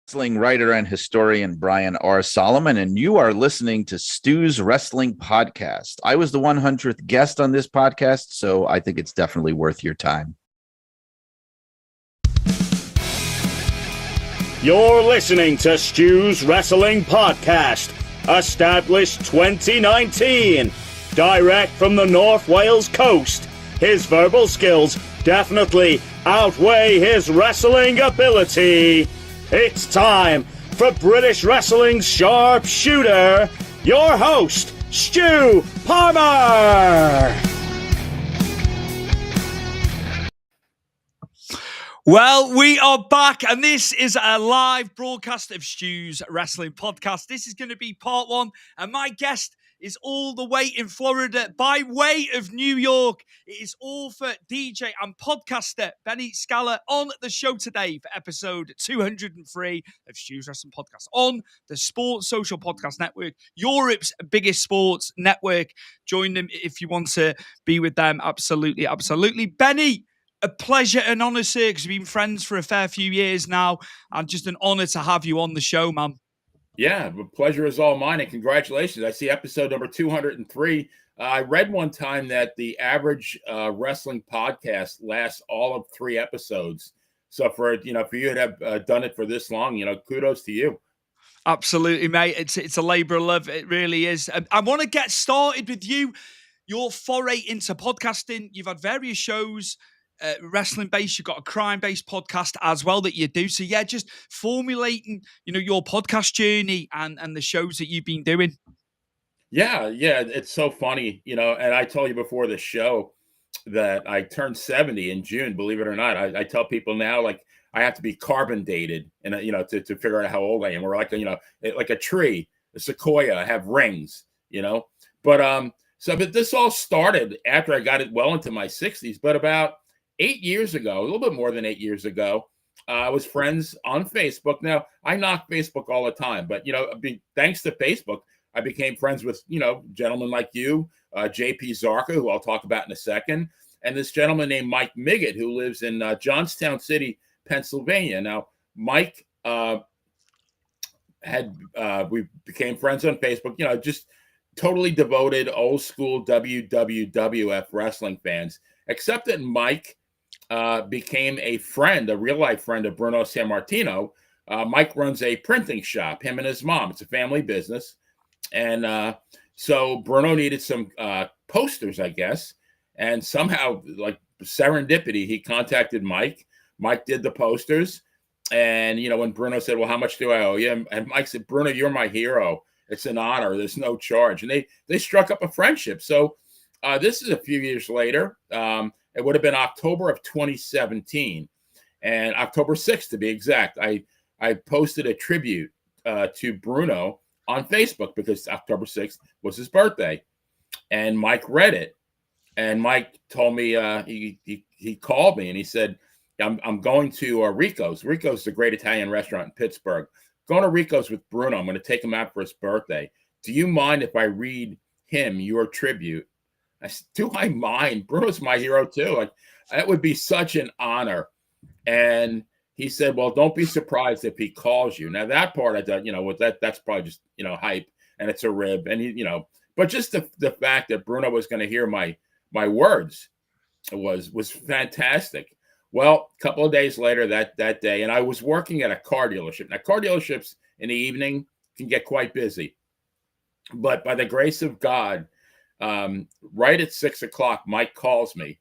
Wrestling writer and historian Brian R. Solomon, and you are listening to Stu's Wrestling Podcast. I was the 100th guest on this podcast, so I think it's definitely worth your time. You're listening to Stu's Wrestling Podcast, established 2019. Direct from the North Wales coast, his verbal skills definitely outweigh his wrestling ability. It's time for British Wrestling's sharpshooter, your host, Stu Palmer. Well, we are back, and this is a live broadcast of Stu's Wrestling Podcast. This is going to be part one, and my guest is all the way in Florida by way of New York. It is author, DJ, and podcaster Benny Scala on the show today for episode 203 of Stu's Wrestling Podcast on the Sports Social Podcast Network, Europe's biggest sports network. Join them if you want to be with them. Absolutely, absolutely. Benny, a pleasure and honor, sir, because we've been friends for a fair few years now, and just an honor to have you on the show, man. Yeah, the pleasure is all mine, and congratulations. I see episode number 203. I read one time that the average wrestling podcast lasts all of 3 episodes. So for you to have done it for this long, kudos to you. Absolutely, mate. It's a labor of love. It really is. I want to get started with you. Your foray into podcasting. You've had various shows. Wrestling-based, you've got a crime-based podcast as well that you do. So yeah, just formulating, your podcast journey and the shows that you've been doing. Yeah, it's so funny, and I told you before the show that I turned 70 in June. Believe it or not, I tell people now, like, I have to be carbon dated, and to figure out how old I am. Or like like a tree, a sequoia. I have rings, But but this all started after I got it well into my 60s, but about 8 years ago, a little bit more than 8 years ago, I was friends on Facebook. Now, I knock Facebook all the time, but, thanks to Facebook, I became friends with, gentlemen like you, JP Zarka, who I'll talk about in a second, and this gentleman named Mike Miggett, who lives in Johnstown City, Pennsylvania. Now, Mike we became friends on Facebook, just totally devoted old school WWF wrestling fans, except that Mike became a real life friend of Bruno Sammartino. Mike runs a printing shop, him and his mom. It's a family business. And so Bruno needed some posters, I guess. And somehow, like serendipity, he contacted Mike. Mike did the posters. And, when Bruno said, well, how much do I owe you? And Mike said, Bruno, you're my hero. It's an honor. There's no charge. And they struck up a friendship. So this is a few years later. It would have been October of 2017, and October 6th to be exact. I posted a tribute to Bruno on Facebook because October 6th was his birthday, and Mike read it. And Mike told me he called me and he said, "I'm going to Rico's. Rico's is a great Italian restaurant in Pittsburgh. Going to Rico's with Bruno. I'm going to take him out for his birthday. Do you mind if I read him your tribute?" I said, do I mind? Bruno's my hero too. Like, that would be such an honor. And he said, well, don't be surprised if he calls you. Now that part I thought, that's probably just, hype, and it's a rib. And but just the fact that Bruno was going to hear my words was fantastic. Well, a couple of days later that day, and I was working at a car dealership. Now, car dealerships in the evening can get quite busy. But by the grace of God, right at 6:00, Mike calls me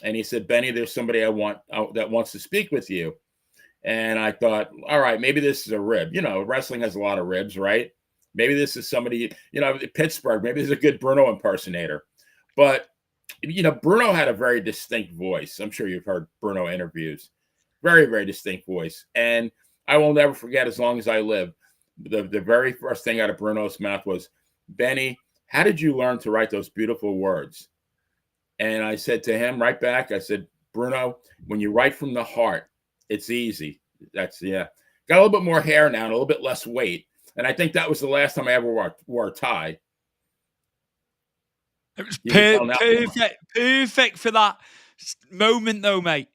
and he said, Benny, there's somebody that wants to speak with you. And I thought, all right, maybe this is a rib. Wrestling has a lot of ribs, right? Maybe this is somebody, Pittsburgh, maybe this is a good Bruno impersonator. But, Bruno had a very distinct voice. I'm sure you've heard Bruno interviews. Very, very distinct voice. And I will never forget, as long as I live, the very first thing out of Bruno's mouth was, Benny, how did you learn to write those beautiful words? And I said to him right back, I said, Bruno, when you write from the heart, it's easy. Got a little bit more hair now and a little bit less weight. And I think that was the last time I ever wore a tie. It was perfect for that moment, though, mate.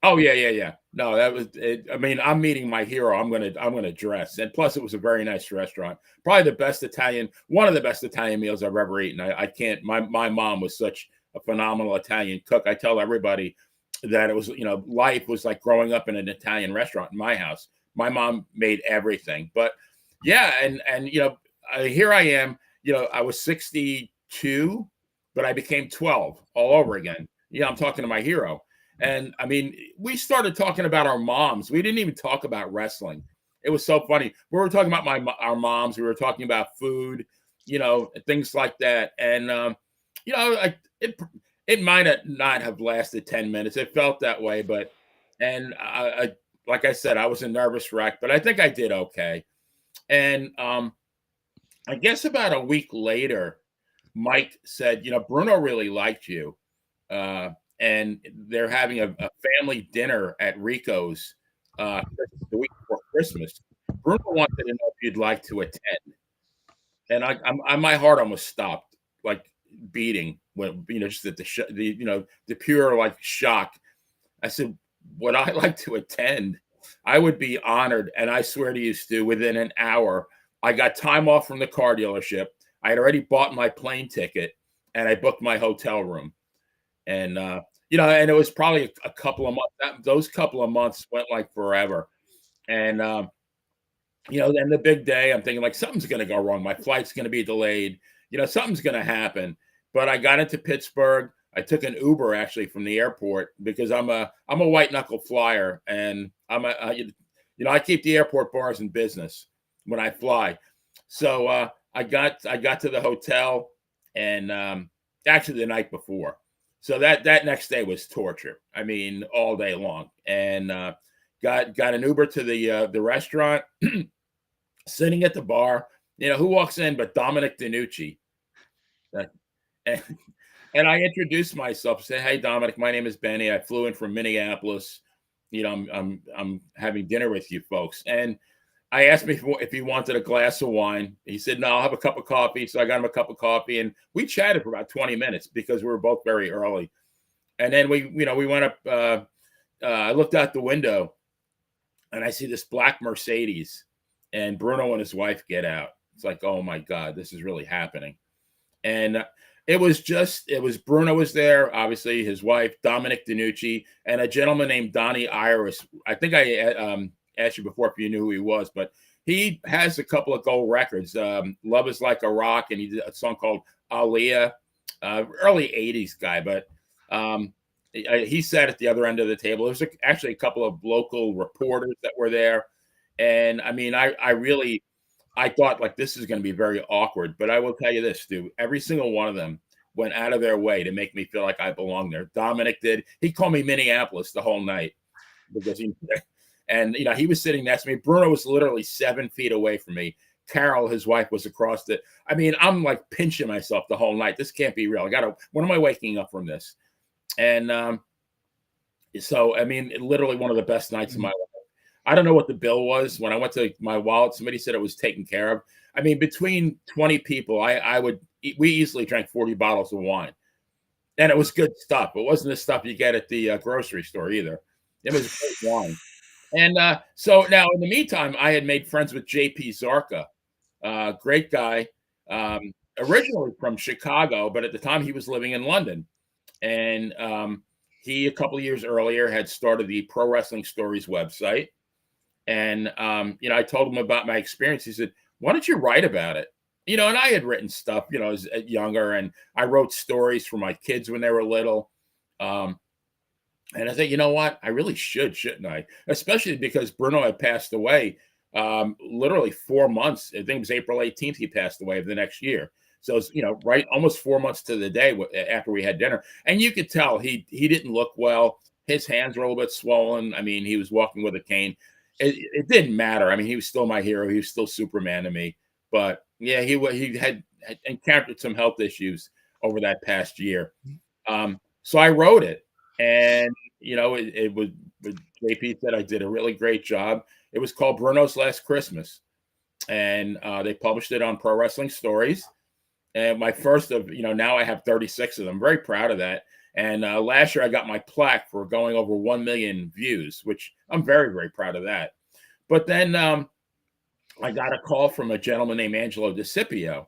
Oh yeah. No, that was it. I mean, I'm meeting my hero. I'm gonna dress, and plus, it was a very nice restaurant. Probably the best Italian, one of the best Italian meals I've ever eaten. I can't. My mom was such a phenomenal Italian cook. I tell everybody that it was, life was like growing up in an Italian restaurant in my house. My mom made everything, but yeah, and here I am. I was 62, but I became 12 all over again. I'm talking to my hero. And I mean, we started talking about our moms. We didn't even talk about wrestling. It was so funny. We were talking about our moms. We were talking about food, things like that. And it might not have lasted 10 minutes. It felt that way, but like I said, I was a nervous wreck, but I think I did okay. And I guess about a week later, Mike said, Bruno really liked you. And they're having a family dinner at Rico's the week before Christmas. Bruno wanted to know if you'd like to attend, and my heart almost stopped, like beating when just at the pure like shock. I said, "Would I like to attend? I would be honored." And I swear to you, Stu, within an hour, I got time off from the car dealership. I had already bought my plane ticket, and I booked my hotel room. And and it was probably a couple of months. Those couple of months went like forever. And then the big day, I'm thinking like something's going to go wrong. My flight's going to be delayed. Something's going to happen. But I got into Pittsburgh. I took an Uber actually from the airport because I'm a white knuckle flyer, and I keep the airport bars in business when I fly. So I got to the hotel, and actually the night before. So that next day was torture. I mean, all day long. And got an Uber to the restaurant, sitting at the bar. Who walks in but Dominic DiNucci? And I introduced myself. Said, "Hey, Dominic, my name is Benny. I flew in from Minneapolis. I'm having dinner with you folks." And I asked him if he wanted a glass of wine. He said, "No, I'll have a cup of coffee." So I got him a cup of coffee, and we chatted for about 20 minutes because we were both very early. And then we went up. I looked out the window, and I see this black Mercedes, and Bruno and his wife get out. It's like, oh my God, this is really happening. And it was Bruno was there, obviously his wife, Dominic DiNucci, and a gentleman named Donnie Iris. I think I asked you before if you knew who he was, but he has a couple of gold records. Love Is Like a Rock, and he did a song called Aaliyah, early 80s guy, but he sat at the other end of the table. There was actually a couple of local reporters that were there. And I mean, I thought like this is going to be very awkward, but I will tell you this, Stu, every single one of them went out of their way to make me feel like I belong there. Dominic did. He called me Minneapolis the whole night because he was sitting next to me. Bruno was literally 7 feet away from me. Carol, his wife, was across the. I mean, I'm like pinching myself the whole night. This can't be real. When am I waking up from this? And so, I mean, literally one of the best nights of my life. I don't know what the bill was. When I went to my wallet, somebody said it was taken care of. I mean, between 20 people, we easily drank 40 bottles of wine. And it was good stuff. It wasn't the stuff you get at the grocery store either. It was great wine. And so now in the meantime, I had made friends with JP Zarka, great guy, originally from Chicago, but at the time he was living in London. And he, a couple of years earlier, had started the Pro Wrestling Stories website. And, I told him about my experience. He said, "Why don't you write about it?" And I had written stuff, as younger, and I wrote stories for my kids when they were little. And I said, you know what? I really shouldn't I? Especially because Bruno had passed away literally 4 months. I think it was April 18th he passed away of the next year. So it's, right, almost 4 months to the day after we had dinner. And you could tell he didn't look well. His hands were a little bit swollen. I mean, he was walking with a cane. It didn't matter. I mean, he was still my hero. He was still Superman to me. But yeah, he had encountered some health issues over that past year. So I wrote it. And, it was, JP said I did a really great job. It was called Bruno's Last Christmas. And they published it on Pro Wrestling Stories. And my first of, now I have 36 of them. I'm very proud of that. And last year I got my plaque for going over 1 million views, which I'm very, very proud of that. But then I got a call from a gentleman named Angelo DeCipio,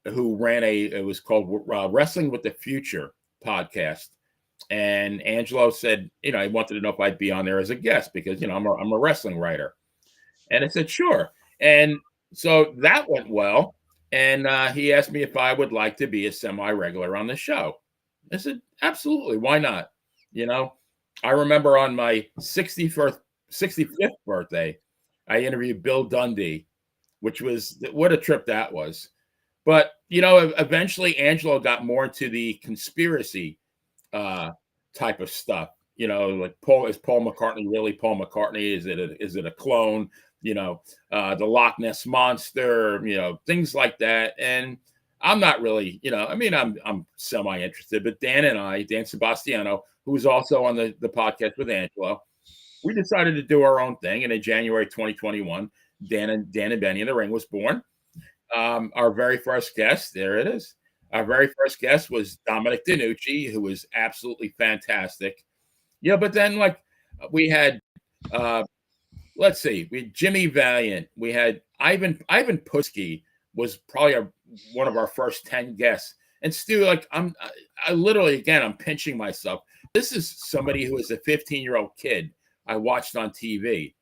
who ran it was called Wrestling with the Future podcast. And Angelo said, he wanted to know if I'd be on there as a guest because, I'm a wrestling writer. And I said, sure. And so that went well. And he asked me if I would like to be a semi-regular on the show. I said, absolutely. Why not? I remember on my 65th birthday, I interviewed Bill Dundee, which was, what a trip that was. But, eventually Angelo got more into the conspiracy type of stuff. Like is Paul McCartney really Paul McCartney? Is it a clone? The Loch Ness Monster, things like that. And I'm not really, I'm semi interested, but Dan Sebastiano, who was also on the podcast with Angelo, we decided to do our own thing. And in January 2021, Dan and Benny in the Ring was born. Our very first guest, there it is. Our very first guest was Dominic DeNucci, who was absolutely fantastic. But then we had, let's see, we had Jimmy Valiant. We had Ivan Putski was probably one of our first 10 guests. And Stu, I literally, again, I'm pinching myself. This is somebody who is a 15-year-old kid I watched on TV,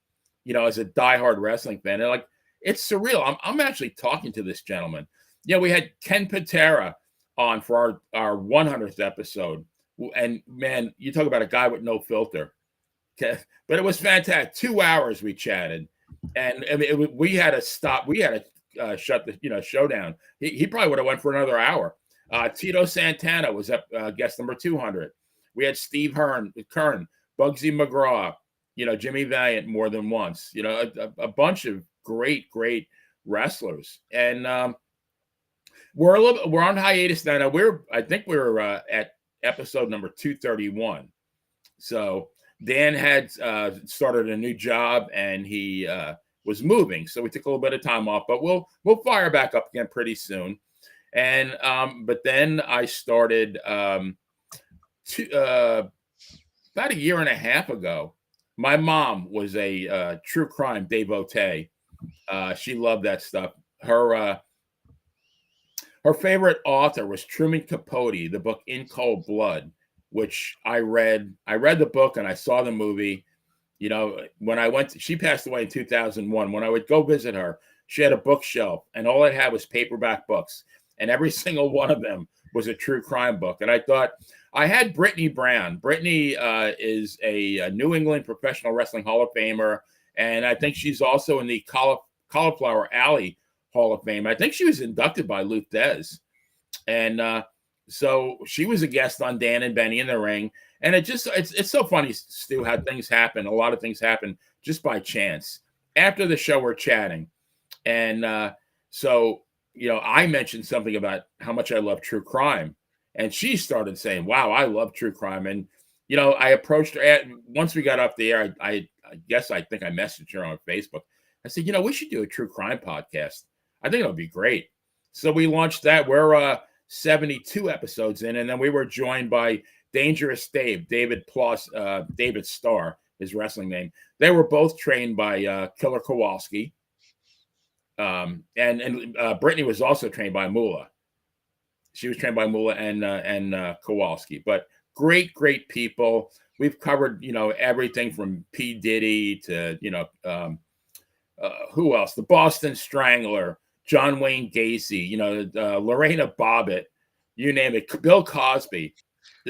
as a diehard wrestling fan. And it's surreal. I'm actually talking to this gentleman. We had Ken Patera on for our 100th episode. And man, you talk about a guy with no filter. Okay. But it was fantastic. 2 hours we chatted. And we had to stop. We had to shut the show down. He probably would have went for another hour. Tito Santana was up guest number 200. We had Steve Kern, Bugsy McGraw, Jimmy Valiant more than once. A bunch of great wrestlers. And we're on hiatus now. I think we're at episode number 231. So Dan had started a new job and he was moving, so we took a little bit of time off. But we'll fire back up again pretty soon. And but then I started about a year and a half ago. My mom was a true crime devotee. She loved that stuff. Her favorite author was Truman Capote, the book In Cold Blood, which I read. I read the book and I saw the movie. When she passed away in 2001. When I would go visit her, she had a bookshelf and all it had was paperback books. And every single one of them was a true crime book. And I thought, I had Brittany Brown. Brittany is a New England Professional Wrestling Hall of Famer. And I think she's also in the Cauliflower Alley Hall of Fame. I think she was inducted by Luke Dez. And so she was a guest on Dan and Benny in the Ring. And it's so funny, Stu, how things happen. A lot of things happen just by chance. After the show, we're chatting. And so I mentioned something about how much I love true crime. And she started saying, wow, I love true crime. And, I approached her once we got off the air. I think I messaged her on Facebook. I said, we should do a true crime podcast. I think it'll be great. So we launched that. We're 72 episodes in. And then we were joined by Dangerous David Starr, his wrestling name. They were both trained by Killer Kowalski. And Brittany was also trained by Moolah. She was trained by Moolah and Kowalski. But great people. We've covered, everything from P. Diddy to, who else? The Boston Strangler, John Wayne Gacy, Lorena Bobbitt, you name it, Bill Cosby.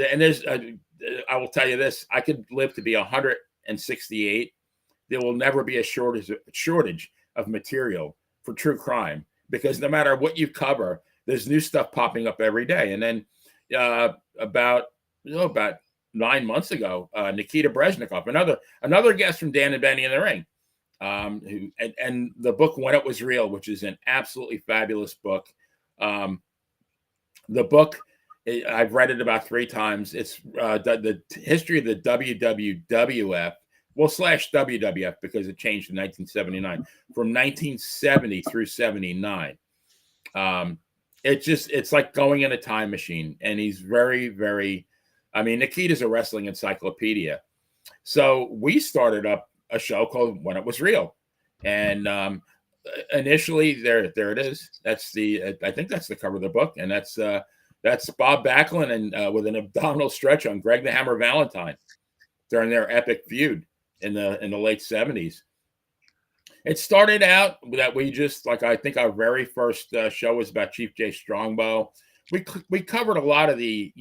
And there's, I will tell you this, I could live to be 168. There will never be a shortage of material for true crime, because no matter what you cover, there's new stuff popping up every day. And then about 9 months ago, Nikita Breznikov, another guest from Dan and Benny in the Ring, and the book When It Was Real, which is an absolutely fabulous book. The book, I've read it about 3 times. It's the history of the WWF. Well, /WWF, because it changed in 1979, from 1970 through 79. it's like going in a time machine. And he's very, very, I mean, Nikita's a wrestling encyclopedia. So we started up a show called When It Was Real. And initially there it is. That's I think that's the cover of the book. And that's Bob Backlund and with an abdominal stretch on Greg the Hammer Valentine during their epic feud in the late 70s. It started out that we just, like, I think our very first show was about Chief Jay Strongbow. We covered a lot of the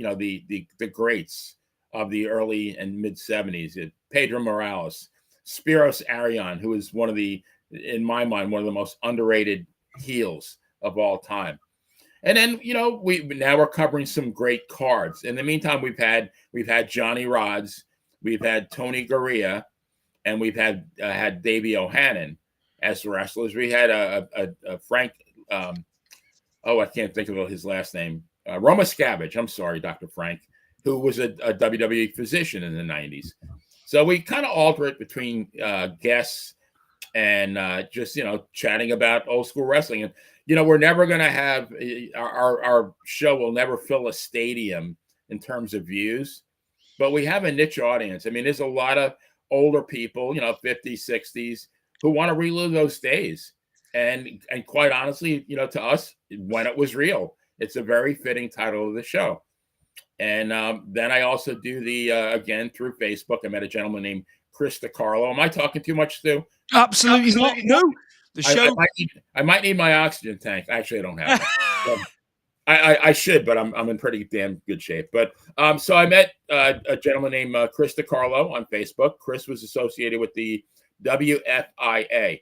greats of the early and mid 70s. Pedro Morales, Spiros Arion, who is one of the, in my mind, one of the most underrated heels of all time. And then, now we're covering some great cards. In the meantime, we've had Johnny Rods, we've had Tony Gurria, and we've had Davey O'Hannon as wrestlers. We had a Frank, I can't think of his last name, Roma Scavenge. I'm sorry, Dr. Frank, who was a WWE physician in the 90s. So we kind of alter it between guests and just, chatting about old school wrestling. And, we're never going to have our show will never fill a stadium in terms of views, but we have a niche audience. I mean, there's a lot of older people, 50s, 60s, who want to relive those days. And quite honestly, to us, When It Was Real, it's a very fitting title of the show. And then I also do again, through Facebook, I met a gentleman named Chris DiCarlo. Am I talking too much, Stu? Absolutely not. No. The show. I might need my oxygen tank. Actually, I don't have it. I should, but I'm in pretty damn good shape. But so I met a gentleman named Chris DiCarlo on Facebook. Chris was associated with the WFIA,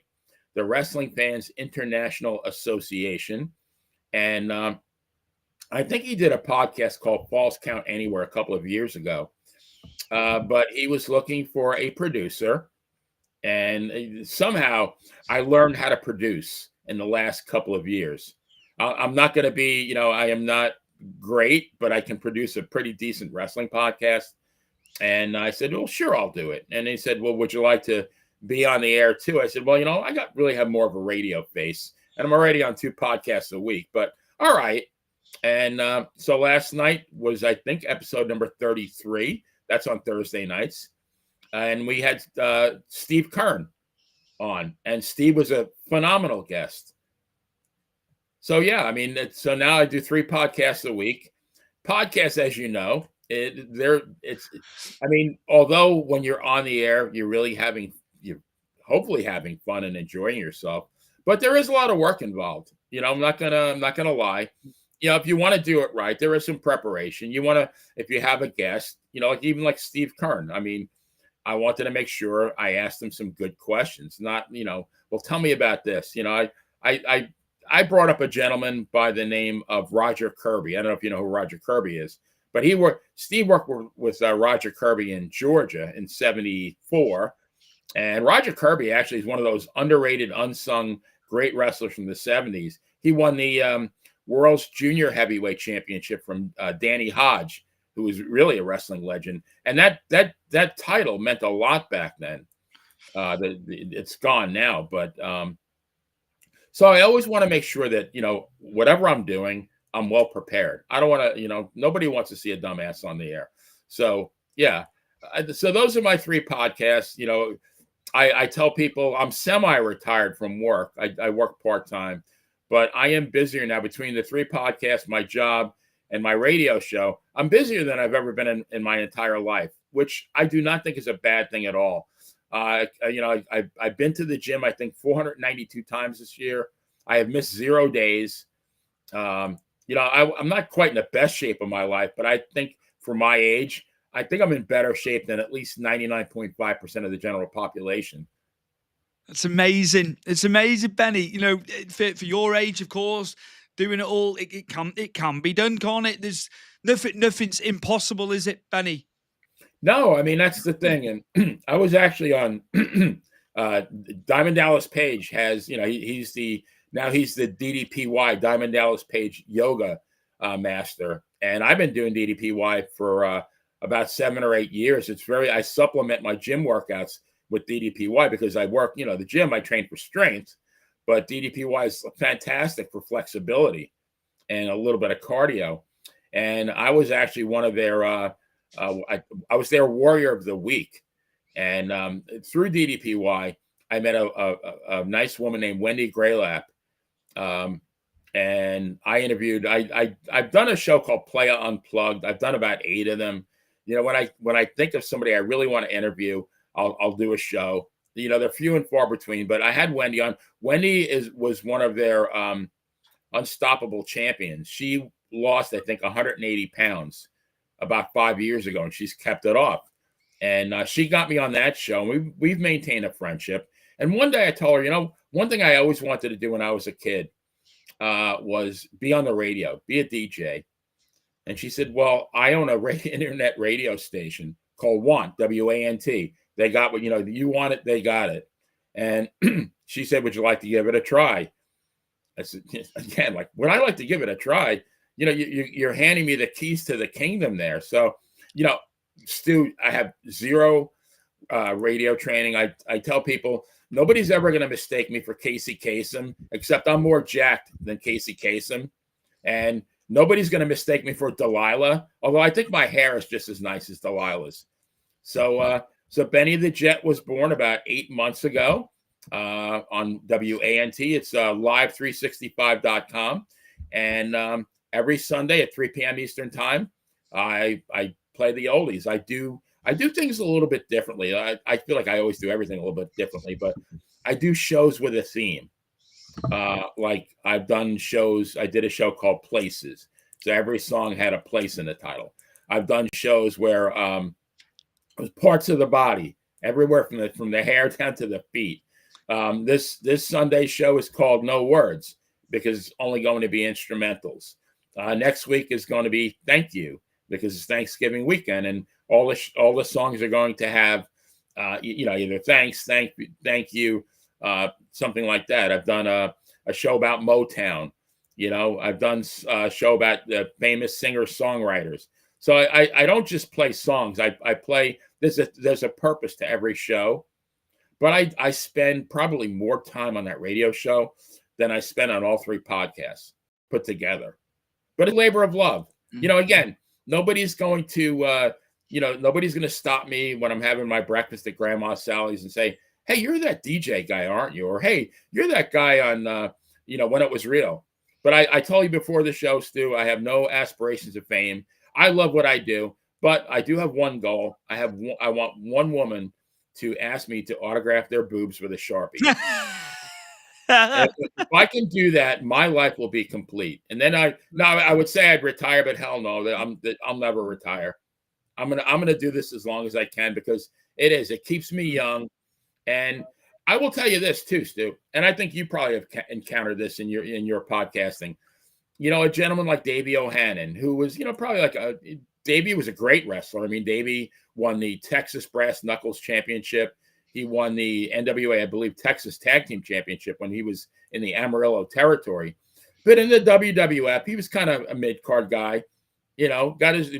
the Wrestling Fans International Association. And I think he did a podcast called Falls Count Anywhere a couple of years ago. But he was looking for a producer. And somehow I learned how to produce in the last couple of years. I'm not going to be, I am not great, but I can produce a pretty decent wrestling podcast. And I said, well, sure, I'll do it. And he said, well, would you like to be on the air too? I said, well, I really have more of a radio face, and I'm already on 2 podcasts a week, but all right. And so last night was, I think, episode number 33. That's on Thursday nights. And we had Steve Kern on, and Steve was a phenomenal guest. So, yeah, I mean, so now I do 3 podcasts a week. Podcasts, as you know, although when you're on the air, you're hopefully having fun and enjoying yourself, but there is a lot of work involved. I'm not gonna lie. If you want to do it right, there is some preparation. If you have a guest, even like Steve Kern, I mean, I wanted to make sure I asked him some good questions, not, well, tell me about this. I brought up a gentleman by the name of Roger Kirby. I don't know if you know who Roger Kirby is, but Steve worked with Roger Kirby in Georgia in 74. And Roger Kirby actually is one of those underrated, unsung great wrestlers from the 70s. He won the World's Junior Heavyweight Championship from Danny Hodge, who was really a wrestling legend. And that title meant a lot back then. It's gone now, but so I always want to make sure that, whatever I'm doing, I'm well prepared. I don't want to, nobody wants to see a dumbass on the air. So, yeah. So those are my 3 podcasts. I tell people I'm semi-retired from work. I work part-time, but I am busier now between the 3 podcasts, my job, and my radio show. I'm busier than I've ever been in my entire life, which I do not think is a bad thing at all. I've been to the gym, I think 492 times this year. I have missed 0 days. I'm not quite in the best shape of my life, but I think for my age, I think I'm in better shape than at least 99.5% of the general population. That's amazing. It's amazing, Benny. For your age, of course, doing it all, it can be done, can't it? There's nothing's impossible, is it, Benny? No, I mean, that's the thing. And I was actually on Diamond Dallas Page has, he's the DDPY, Diamond Dallas Page yoga master. And I've been doing DDPY for about 7 or 8 years. I supplement my gym workouts with DDPY because I work, the gym, I train for strength, but DDPY is fantastic for flexibility. and a little bit of cardio. And I was actually one of their, I was their warrior of the week. And through DDPY, I met a nice woman named Wendy Graylap. And I interviewed, I've done a show called Playa Unplugged. I've done about 8 of them. You know, when I think of somebody I really want to interview, I'll do a show. You know, they're few and far between, but I had Wendy on. Wendy was one of their unstoppable champions. She lost, I think, 180 pounds about 5 years ago, and she's kept it off. And she got me on that show. And we've maintained a friendship. And one day I told her, you know, one thing I always wanted to do when I was a kid was be on the radio, be a DJ. And she said, well, I own a internet radio station called Want, W-A-N-T. They got what, you know, you want it, they got it. And she said, would you like to give it a try? I said, again, like, would I like to give it a try? You know, you're handing me the keys to the kingdom there. So, you know, Stu, I have zero radio training. I tell people, nobody's ever going to mistake me for Casey Kasem, except I'm more jacked than Casey Kasem. And nobody's going to mistake me for Delilah, although I think my hair is just as nice as Delilah's. So, so Benny the Jet was born about 8 months ago on WANT. It's live365.com. And every Sunday at 3 p.m. Eastern time, I play the oldies. I do things a little bit differently. I feel like I always do everything a little bit differently, but I do shows with a theme. Like I've done shows. I did a show called Places. So every song had a place in the title. I've done shows where it was parts of the body, everywhere from the hair down to the feet. This Sunday show is called No Words because it's only going to be instrumentals. Next week is going to be Thank You because it's Thanksgiving weekend, and all the songs are going to have you know, either thanks, thank you, something like that. I've done a show about Motown. You know, I've done a show about the famous singer-songwriters. So I don't just play songs. I play, there's a purpose to every show. But I spend probably more time on that radio show than I spend on all 3 podcasts put together. But a labor of love. Mm-hmm. You know, again, nobody's going to stop me when I'm having my breakfast at Grandma Sally's and say, hey, you're that DJ guy, aren't you? Or, hey, you're that guy on, you know, When It Was Real. But I told you before the show, Stu, I have no aspirations of fame. I love what I do, but I do have one goal. I want one woman to ask me to autograph their boobs with a Sharpie. If I can do that, my life will be complete. And then I would say I'd retire, but hell no, I'll never retire. I'm gonna do this as long as I can because it keeps me young. And I will tell you this too, Stu, and I think you probably have encountered this in your podcasting. You know, a gentleman like Davey O'Hannon, who was, you know, probably like Davey was a great wrestler. I mean, Davey won the Texas Brass Knuckles Championship. He won the NWA, I believe, Texas Tag Team Championship when he was in the Amarillo territory. But in the WWF, he was kind of a mid-card guy. You know, got his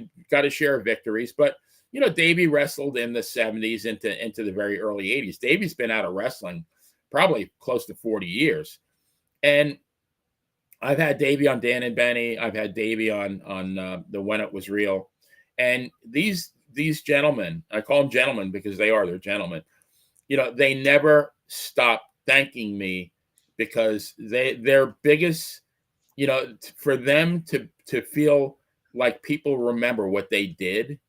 share of victories. But, you know, Davey wrestled in the 70s into the very early 80s. Davey's been out of wrestling probably close to 40 years. And I've had Davey on Dan and Benny. I've had Davey on the When It Was Real. And these gentlemen, I call them gentlemen because they're gentlemen. You know, they never stop thanking me because their biggest, you know, for them to feel like people remember what they did.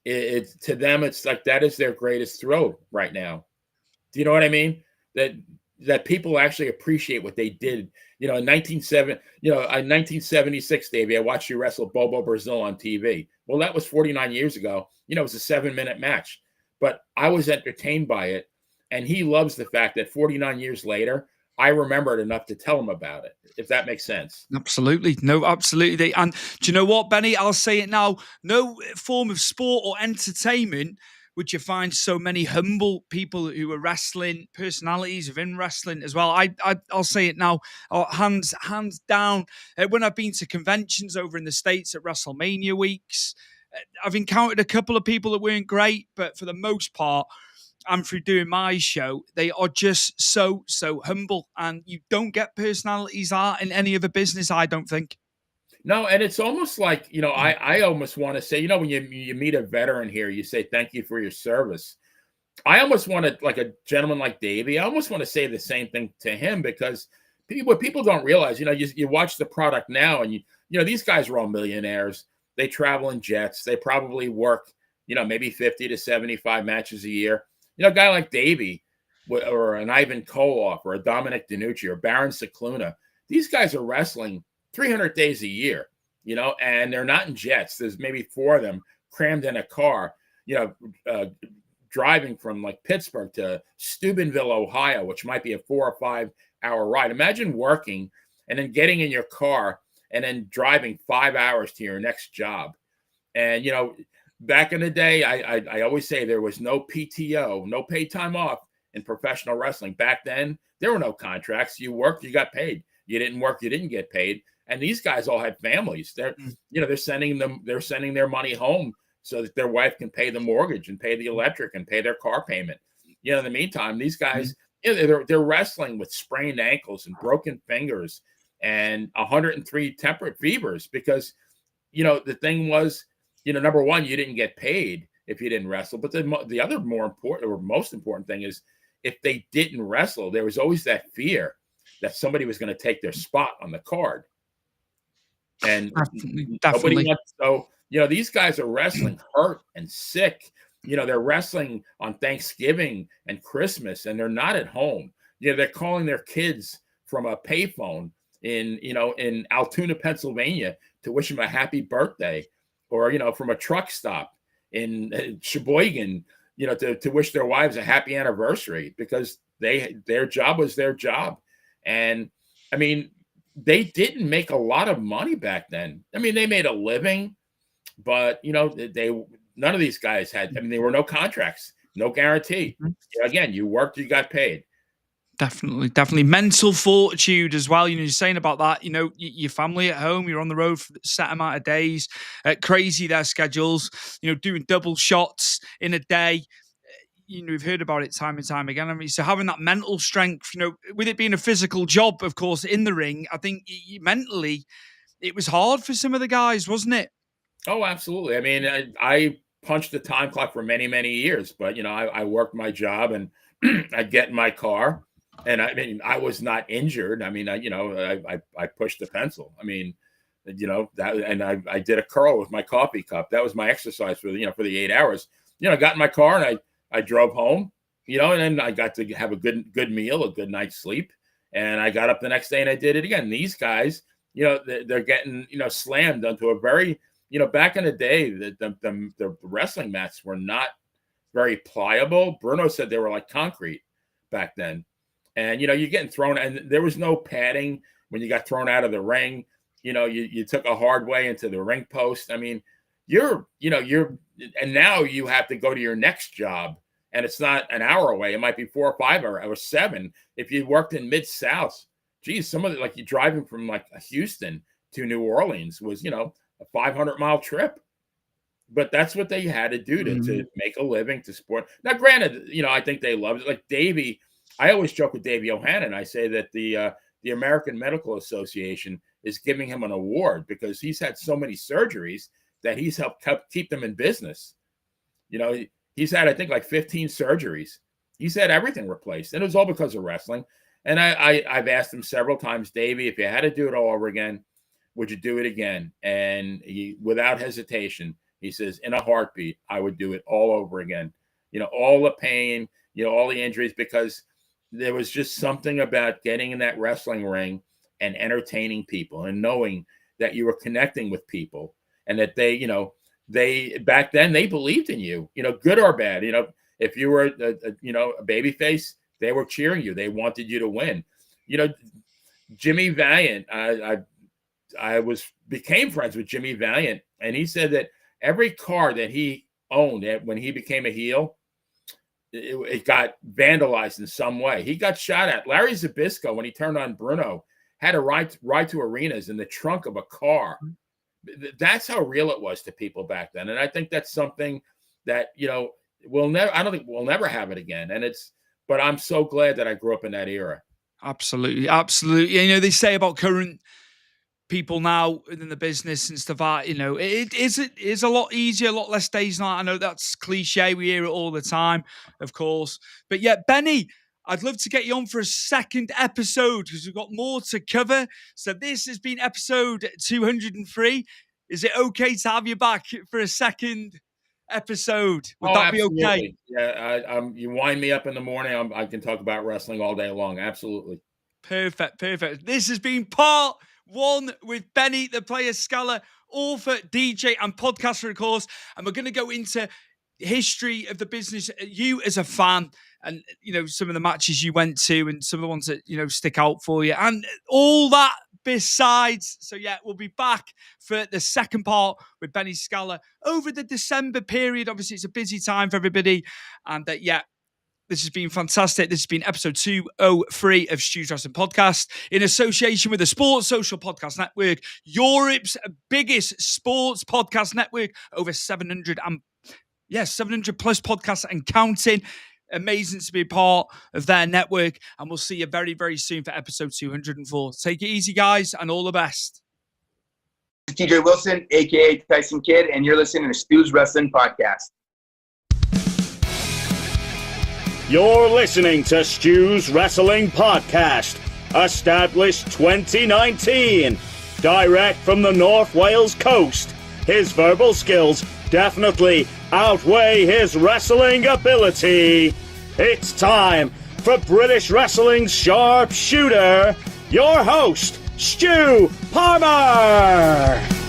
It to them, it's like that is their greatest thrill right now. Do you know what I mean? That people actually appreciate what they did. You know, in 1976, Davey, I watched you wrestle Bobo Brazil on TV. Well, that was 49 years ago. You know, it was a 7-minute match, but I was entertained by it. And he loves the fact that 49 years later, I remembered enough to tell him about it, if that makes sense. Absolutely. No, absolutely. And do you know what, Benny? I'll say it now. No form of sport or entertainment would you find so many humble people who are wrestling, personalities within wrestling as well. I'll say it now, hands down. When I've been to conventions over in the States at WrestleMania weeks, I've encountered a couple of people that weren't great, but for the most part, and through doing my show, they are just so humble, and you don't get personalities like that in any other business, I don't think. No, and it's almost like, I almost want to say, when you meet a veteran here, you say, thank you for your service. I almost want to, like a gentleman like Davey, I almost want to say the same thing to him, because what people don't realize, you watch the product now, and these guys are all millionaires. They travel in jets. They probably work, maybe 50 to 75 matches a year. A guy like Davey, or an Ivan Koloff, or a Dominic DiNucci, or Baron Cicluna, these guys are wrestling 300 days a year, and they're not in jets. There's maybe 4 of them crammed in a car, driving from like Pittsburgh to Steubenville, Ohio, which might be a 4 or 5 hour ride. Imagine working and then getting in your car and then driving 5 hours to your next job. And, back in the day, I always say there was no PTO, no paid time off in professional wrestling. Back then, there were no contracts. You worked, you got paid. You didn't work, you didn't get paid. And these guys all had families. They're sending their money home so that their wife can pay the mortgage and pay the electric and pay their car payment. In the meantime, these guys, they're wrestling with sprained ankles and broken fingers and 103 temperate fevers, because, the thing was, number one, you didn't get paid if you didn't wrestle. But the other more important or most important thing is, if they didn't wrestle, there was always that fear that somebody was going to take their spot on the card. And definitely. So, these guys are wrestling hurt and sick. They're wrestling on Thanksgiving and Christmas, and they're not at home. They're calling their kids from a payphone in Altoona, Pennsylvania, to wish them a happy birthday, or, from a truck stop in Sheboygan, to wish their wives a happy anniversary, because their job was their job. And I mean, they didn't make a lot of money back then. I mean, they made a living, but none of these guys had, there were no contracts, no guarantee. Again, you worked, you got paid. Definitely mental fortitude as well. You're saying about that, your family at home, you're on the road for a set amount of days, crazy their schedules, doing double shots in a day. We've heard about it time and time again. So having that mental strength, with it being a physical job, of course, in the ring, I think mentally it was hard for some of the guys, wasn't it? Oh, absolutely. I mean, I punched the time clock for many, many years, but, I worked my job, and I'd get in my car, and I was not injured. I mean, I pushed the pencil. I mean, that, and I did a curl with my coffee cup. That was my exercise for for the 8 hours. I got in my car, and I drove home, and then I got to have a good meal, a good night's sleep. And I got up the next day and I did it again. These guys, they're getting, slammed onto a very, back in the day, the wrestling mats were not very pliable. Bruno said they were like concrete back then. And, you're getting thrown, and there was no padding when you got thrown out of the ring. You took a hard way into the ring post. I mean, and now you have to go to your next job, and it's not an hour away. It might be 4 or 5 or 7. If you worked in Mid-South, geez, some of it, like you driving from like Houston to New Orleans was, a 500-mile trip. But that's what they had to do to make a living, to support. Now, granted, I think they loved it. Like Davey, I always joke with Davey O'Hannon. I say that the American Medical Association is giving him an award because he's had so many surgeries that he's helped keep them in business. He's had, I think, like 15 surgeries. He's had everything replaced, and it was all because of wrestling. And I've asked him several times, Davey, if you had to do it all over again, would you do it again? And he, without hesitation, he says, in a heartbeat, I would do it all over again. All the pain, all the injuries, because there was just something about getting in that wrestling ring and entertaining people and knowing that you were connecting with people, and that they back then they believed in you, good or bad. If you were a baby face, they were cheering you. They wanted you to win. Jimmy Valiant, I became friends with Jimmy Valiant, and he said that every car that he owned when he became a heel, it got vandalized in some way. He got shot at. Larry Zbyszko, when he turned on Bruno, had a ride to arenas in the trunk of a car. That's how real it was to people back then. And I think that's something that, I don't think we'll never have it again. But I'm so glad that I grew up in that era. Absolutely. Absolutely. You know, they say about current people now in the business and stuff like, you know, it is a lot easier, a lot less days now. I know that's cliche. We hear it all the time, of course. But yeah, Benny, I'd love to get you on for a second episode because we've got more to cover. So this has been episode 203. Is it okay to have you back for a second episode? Would that absolutely. be okay? Yeah, you wind me up in the morning, I can talk about wrestling all day long. Absolutely. Perfect. This has been part 1 with Benny, the player Scala, author, DJ, and podcaster, of course. And we're going to go into history of the business, you as a fan, and, you know, some of the matches you went to and some of the ones that, you know, stick out for you and all that besides. So yeah, we'll be back for the second part with Benny Scala over the December period. Obviously, it's a busy time for everybody. And yeah, this has been fantastic. This has been episode 203 of Stu's Wrestling Podcast in association with the Sports Social Podcast Network, Europe's biggest sports podcast network, over 700 plus podcasts and counting. Amazing to be a part of their network. And we'll see you very, very soon for episode 204. Take it easy, guys, and all the best. This is TJ Wilson, a.k.a. Tyson Kidd, and you're listening to Stu's Wrestling Podcast. You're listening to Stu's Wrestling Podcast, established 2019. Direct from the North Wales coast. His verbal skills definitely outweigh his wrestling ability. It's time for British wrestling's sharpshooter, your host, Stu Palmer.